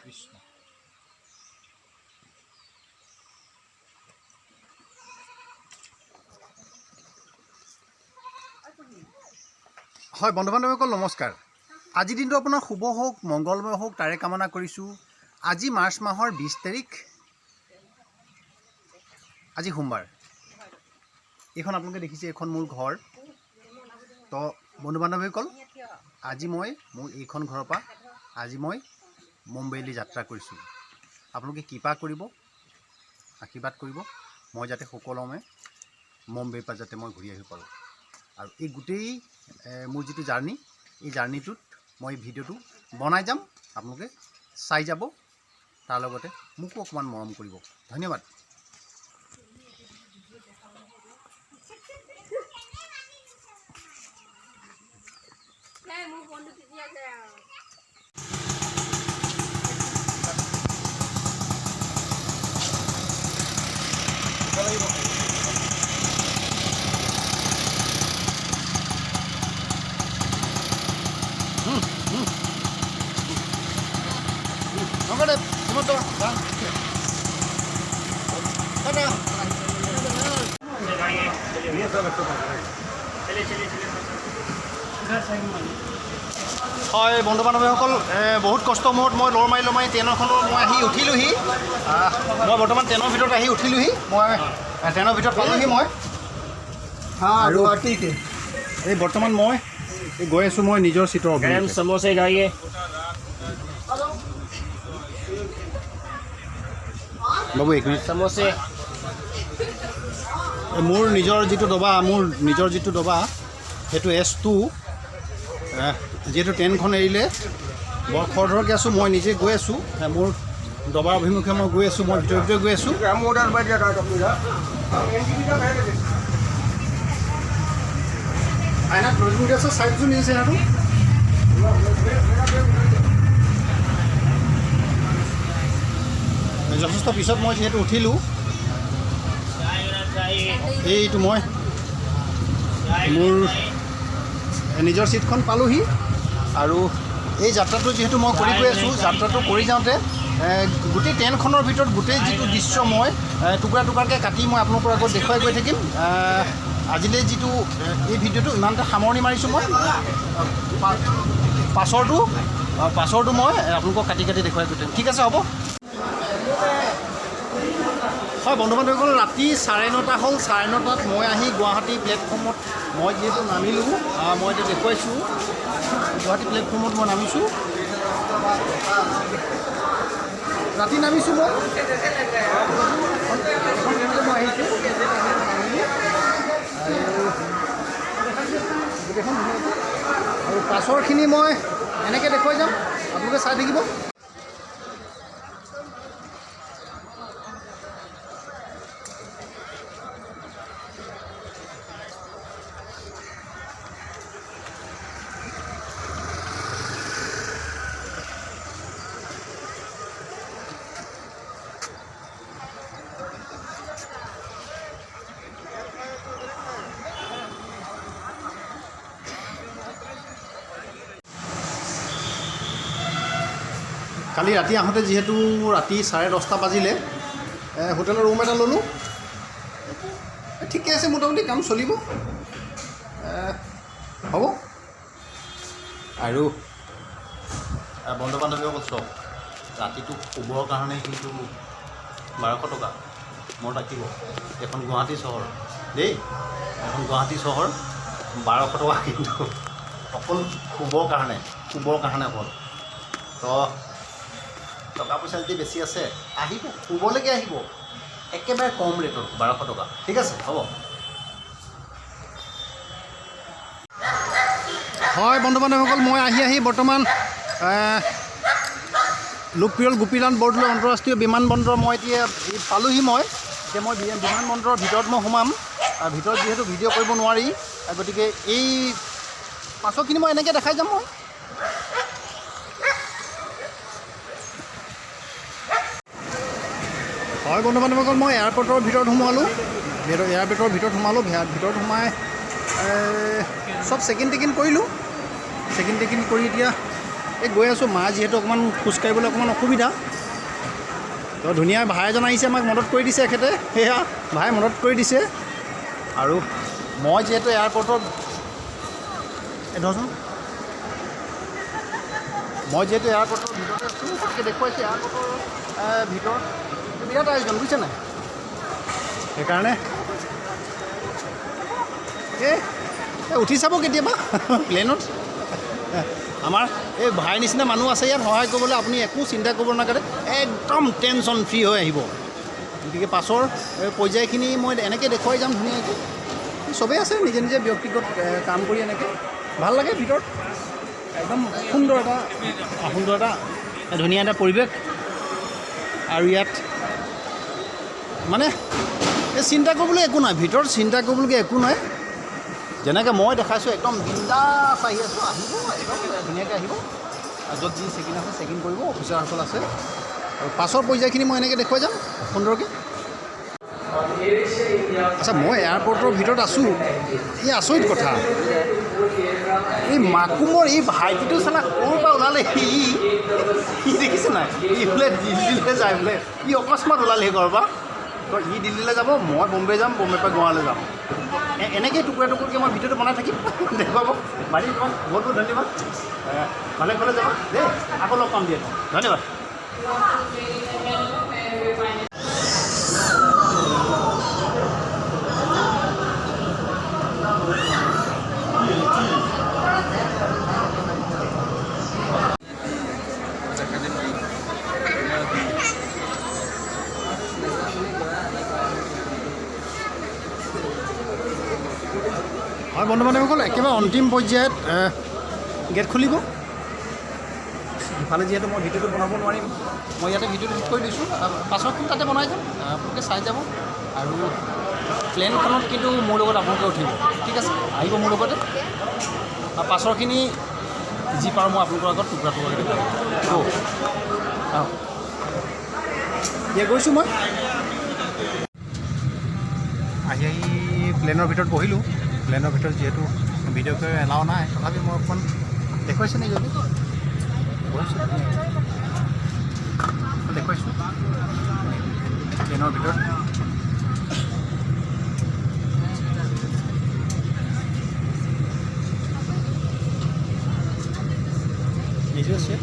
কৃষ্ণ। হয় বন্ধু বান্ধৱীসকল নমস্কাৰ। আজি দিনটো আপোনাৰ শুভ হওক, মংগলময় হওক তাৰে কামনা কৰিছোঁ। আজি মাৰ্চ মাহৰ 20 তাৰিখ, আজি সোমবাৰ। এইখন আপোনালোকে দেখিছে, এইখন মোৰ ঘৰ। তো বন্ধু বান্ধৱীসকল, আজি মই মোৰ এইখন ঘৰৰ পৰা আজি মই মুম্বাইলৈ যাত্ৰা কৰিছোঁ। আপোনালোকে কৃপা কৰিব, আশীৰ্বাদ কৰিব, মই যাতে সুকলমে মুম্বাইৰ পৰা যাতে মই ঘূৰি আহিব পাৰোঁ। আৰু এই গোটেই মোৰ যিটো জাৰ্ণি, এই জাৰ্ণিটোত মই ভিডিঅ'টো বনাই যাম, আপোনালোকে চাই যাব, তাৰ লগতে মোকো অকণমান মৰম কৰিব। ধন্যবাদ। হয় বন্ধু বান্ধৱীসকল, বহুত কষ্ট মূৰত মই লৰ মাৰি ট্ৰেইনখনত মই আহি উঠিলোহি। মই বৰ্তমান ট্ৰেইনৰ ভিতৰত আহি উঠিলোহি। মই ট্ৰেইনৰ ভিতৰত পালোহি মই। আৰু এই বৰ্তমান মই গৈ আছোঁ মই নিজৰ চিটৰ समोसे खाइए। বাবু এক মিনিট। समोसे মোৰ নিজৰ যিটো ডবা সেইটো S2। যিহেতু ট্ৰেইনখন এৰিলে বৰ খৰধৰকৈ আছোঁ, মই নিজে গৈ আছোঁ। মোৰ ডবাৰ অভিমুখে মই গৈ আছোঁ, মই ভিতৰে গৈ আছোঁ। আইনাত নতুনকৈ আছে, চাইজটো নিছে সেইটো। যথেষ্ট পিছত মই যিহেতু উঠিলোঁ, এইটো মই মোৰ নিজৰ ছিটখন পালোহি। আৰু এই যাত্ৰাটো যিহেতু মই কৰি গৈ আছোঁ, যাত্ৰাটো কৰি যাওঁতে গোটেই ট্ৰেইনখনৰ ভিতৰত গোটেই যিটো দৃশ্য মই টুকুৰা টুকুৰাকৈ কাটি মই আপোনালোকৰ আগত দেখুৱাই গৈ থাকিম। আজিলৈ যিটো এই ভিডিঅ'টো ইমানতে সামৰণি মাৰিছোঁ। মই পাছৰটো মই আপোনালোকক কাটি দেখুৱাই গৈ থাকিম। ঠিক আছে, হ'ব। হয় বন্ধু বান্ধৱীসকল, ৰাতি 9:30 হ'ল। 9:30 মই আহি গুৱাহাটী প্লেটফৰ্মত মই যিহেতু নামিলোঁ, মই এতিয়া দেখুৱাইছোঁ গুৱাহাটী প্লেটফৰ্মত মই নামিছোঁ। ৰাতি নামিছোঁ মই আহিছোঁ। আৰু পাছৰখিনি মই এনেকৈ দেখুৱাই যাম, আপোনালোকে চাই থাকিব। কালি ৰাতি আহোঁতে যিহেতু ৰাতি 10:30 বাজিলে, হোটেলৰ ৰুম এটা ল'লোঁ। ঠিকে আছে, মোটামুটি কাম চলিব, হ'ব। আৰু বন্ধু বান্ধৱীসকল চব ৰাতিটো শুবৰ কাৰণে কিন্তু 1200 টকা মোৰ থাকিব। এখন গুৱাহাটী চহৰ দেই, এখন গুৱাহাটী চহৰ, 1200 টকা কিন্তু অকল শুবৰ কাৰণে অকল। তো টকা পইচা যদি বেছি আছে আহিব, শুবলৈকে আহিব, একেবাৰে কম ৰেটত 1200 টকা। ঠিক আছে, হ'ব। হয় বন্ধু বান্ধৱীসকল, মই আহি বৰ্তমান লোকপ্ৰিয় গোপীনাথ বৰদলৈ আন্তঃৰাষ্ট্ৰীয় বিমানবন্দৰ মই এতিয়া পালোহি। মই বিমানবন্দৰৰ ভিতৰত মই সোমাম। ভিতৰত যিহেতু ভিডিঅ' কৰিব নোৱাৰি, গতিকে এই পাছৰখিনি মই এনেকৈ দেখাই যাম। মই হয় বন্ধু বান্ধৱীসকল, মই এয়াৰপৰ্টৰ ভিতৰত সোমালোঁ। ভিতৰত সোমাই চব চেকিং টেকিং কৰিলোঁ। চেকিং টেকিং কৰি এতিয়া এই গৈ আছোঁ। মা যিহেতু অকণমান খোজকাঢ়িবলৈ অকণমান অসুবিধা, তো ধুনীয়া ভাই এজন আহিছে, আমাক মদত কৰি দিছে এখেতে। সেয়া ভাই মদত কৰি দিছে। আৰু মই যিহেতু এয়াৰপৰ্টত ধৰচোন, মই যিহেতু এয়াৰপৰ্টৰ ভিতৰতে আছোঁ, গতিকে দেখুৱাইছোঁ এয়াৰপৰ্টৰ ভিতৰত বিৰাট আয়োজন, বুজিছে নাই? সেইকাৰণে উঠি চাব কেতিয়াবা প্লেনত। আমাৰ এই ভাই নিচিনা মানুহ আছে ইয়াত সহায় কৰিবলৈ, আপুনি একো চিন্তা কৰিব নালাগে, একদম টেনশ্যন ফ্ৰী হৈ আহিব। গতিকে পাছৰ পৰ্যায়খিনি মই এনেকৈ দেখুৱাই যাম ধুনীয়াকৈ। চবেই আছে নিজে নিজে ব্যক্তিগত কাম কৰি, এনেকৈ ভাল লাগে ভিতৰত। একদম সুন্দৰ এটা ধুনীয়া এটা পৰিৱেশ। আৰু ইয়াত মানে এই চিন্তা কৰিবলৈ একো নাই, ভিতৰত চিন্তা কৰিবলগীয়া একো নাই। যেনেকৈ মই দেখাইছোঁ একদম বিন্দাছ আহি আছোঁ, আহিব একদম ধুনীয়াকৈ আহিব। য'ত যি চেকিং আছে চেকিং কৰিব, অফিচাৰসকল আছে। আৰু পাছৰ পৰ্যায়খিনি মই এনেকৈ দেখুৱাই যাম সুন্দৰকৈ। আচ্ছা, মই এয়াৰপৰ্টৰ ভিতৰত আছোঁ। এই আচৰিত কথা, এই মাকুমৰ এই ভাইটিটো চালা ক'ৰ পৰা ওলালে? সি দেখিছে নাই? ই বোলে দিল্লীলৈ যায় বোলে, ই অকস্মাত ওলালে ঘৰৰ পৰা। তো ই দিল্লীলৈ যাব, মই বম্বে যাম, বম্বেৰ পৰা গুৱাহাটীলৈ যাম। এনেকৈ টুকুৰা টুকুৰকৈ মই ভিডিঅ'টো বনাই থাকিম, দেখুৱাব। বাৰী তোমাক বহুত বহুত ধন্যবাদ। ভালে ভালে যাবা দেই, আকৌ লগ পাম দিয়া। ধন্যবাদ। হয় বন্ধু বান্ধৱীসকল, একেবাৰে অন্তিম পৰ্যায়ত গেট খুলিব। ইফালে যিহেতু মই ভিডিঅ'টো বনাব নোৱাৰিম, মই ইয়াতে ভিডিঅ'টো ঠিক কৰি দিছোঁ। পাছৰখিনি তাতে বনাই যাম, আপোনালোকে চাই যাব। আৰু প্লেনখনত কিন্তু মোৰ লগত আপোনালোকে উঠিব, ঠিক আছে? আহিব মোৰ লগতে। আৰু পাছৰখিনি যি পাৰোঁ মই আপোনালোকৰ আগত টুকুৰা টুকুৰাকৈ দেখুৱাম। এতিয়া গৈছোঁ মই। আহি প্লেনৰ ভিতৰত বহিলোঁ। প্লেনৰ ভিতৰত যিহেতু ভিডিঅ' কৰি এলাও নাই, তথাপি মই অকণমান দেখুৱাইছোঁ নেকি? যদি দেখুৱাইছোঁ প্লেনৰ ভিতৰত। নিজে আছে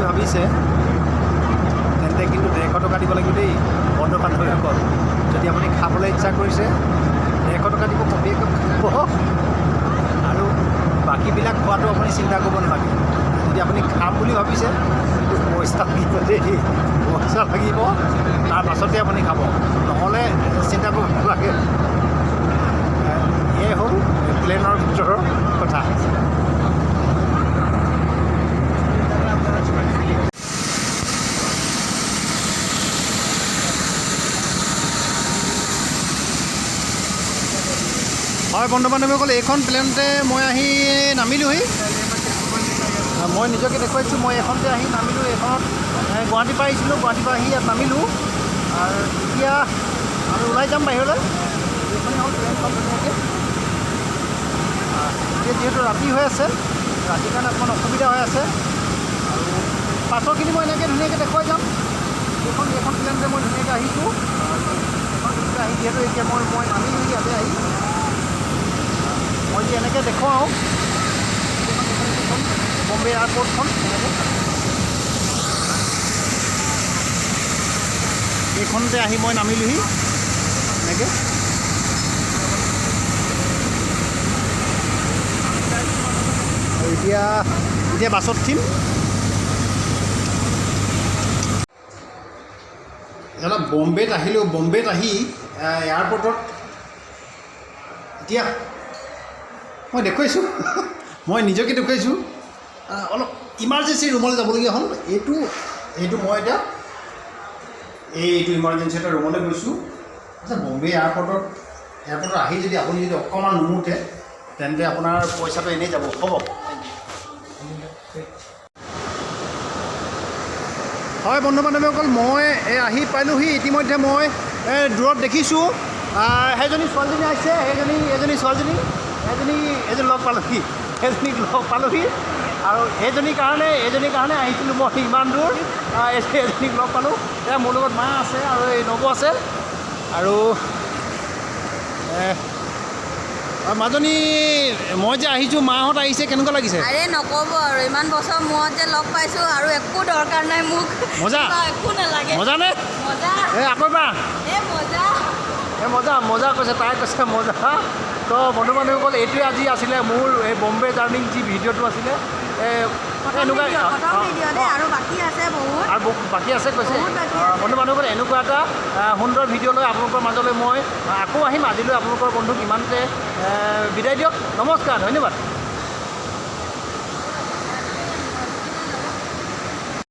ভাবিছে তেন্তে কিন্তু 150 টকা দিব লাগিব দেই বন্ধু বান্ধৱীসকল। যদি আপুনি খাবলৈ ইচ্ছা কৰিছে 150 টকা দিব, কফি একাপ খাব আৰু বাকীবিলাক খোৱাটো আপুনি চিন্তা কৰিব নালাগে। যদি আপুনি খাম বুলি ভাবিছে কিন্তু পইচা লাগিব দেই, পইচা লাগিব, তাৰ পাছতে আপুনি খাব, নহ'লে চিন্তা কৰিব নালাগে। এয়ে হ'ল প্লেনৰ ভিতৰৰ কথা। হয় বন্ধু বান্ধৱীসকল, এইখন প্লেনতে মই আহি নামিলোহি। মই নিজকে দেখুৱাইছোঁ, মই এইখনতে আহি নামিলোঁ। এইখনত গুৱাহাটীৰ পৰা আহিছিলোঁ, গুৱাহাটীৰ পৰা আহি ইয়াত নামিলোঁ। আৰু এতিয়া আমি ওলাই যাম বাহিৰলৈ। এইখনেই হ'ল প্লেনখন ধুনীয়াকৈ। এতিয়া যিহেতু ৰাতি হৈ আছে, ৰাতিৰ কাৰণে অকণমান অসুবিধা হৈ আছে। আৰু পাছৰখিনি মই এনেকৈ ধুনীয়াকৈ দেখুৱাই যাম। এইখন প্লেনতে মই ধুনীয়াকৈ আহিছোঁ। এইখন ধুনীয়াকৈ আহি যিহেতু এতিয়া মই নামিলোঁ ইয়াতে আহি। মই যে এনেকৈ দেখুৱাওঁ বম্বে এয়াৰপৰ্টখন এনেকৈ। এইখনতে আহি মই নামিলোহি এনেকৈ। আৰু এতিয়া বাছত উঠিম। দাদা বম্বেত আহিলোঁ। বম্বেত আহি এয়াৰপৰ্টত এতিয়া মই দেখুৱাইছোঁ, মই নিজকে দেখুৱাইছোঁ। অলপ ইমাৰ্জেঞ্চি ৰুমলৈ যাবলগীয়া হ'ল। এইটো মই এতিয়া এইটো ইমাৰ্জেঞ্চি এটা ৰুমলৈ গৈছোঁ। আচ্ছা, বম্বে এয়াৰপৰ্টত আহি যদি আপুনি যদি অকণমান নুমুঠে তেন্তে আপোনাৰ পইচাটো এনেই যাব। হ'ব, হয় বন্ধু বান্ধৱীসকল, মই আহি পালোহি। ইতিমধ্যে মই দূৰত দেখিছোঁ সেইজনী ছোৱালীজনী আহিছে। এজনী ছোৱালীজনী এজনী লগ পালোহি। সেইজনীক লগ পালোহি। আৰু এইজনীৰ কাৰণে আহিছিলোঁ মই ইমান দূৰ। এজনীক লগ পালোঁ। এয়া মোৰ লগত মা আছে আৰু এই নবৌ আছে। আৰু মাজনী, মই যে আহিছোঁ, মাহঁত আহিছে, কেনেকুৱা লাগিছে? আৰে নক'ব আৰু, ইমান বছৰ মূৰত যে লগ পাইছোঁ আৰু একো দৰকাৰ নাই মোক। মজা, একো নালাগে। মজা নে? মজা। আকৌ এবাৰ মজা কৈছে, তাই কৈছে মজা। তো বন্ধু বান্ধৱীসকল, এইটোৱে আজি আছিলে মোৰ এই বম্বে জাৰ্ণিং যি ভিডিঅ'টো আছিলে। এনেকুৱা আৰু বাকী আছে বহুত। আৰু বাকী আছে কৈছে। বন্ধু বান্ধৱীসকল, এনেকুৱা এটা সুন্দৰ ভিডিঅ' লৈ আপোনালোকৰ মাজলৈ মই আকৌ আহিম। আজিলৈ আপোনালোকৰ বন্ধুক ইমানতে বিদায় দিয়ক। নমস্কাৰ, ধন্যবাদ।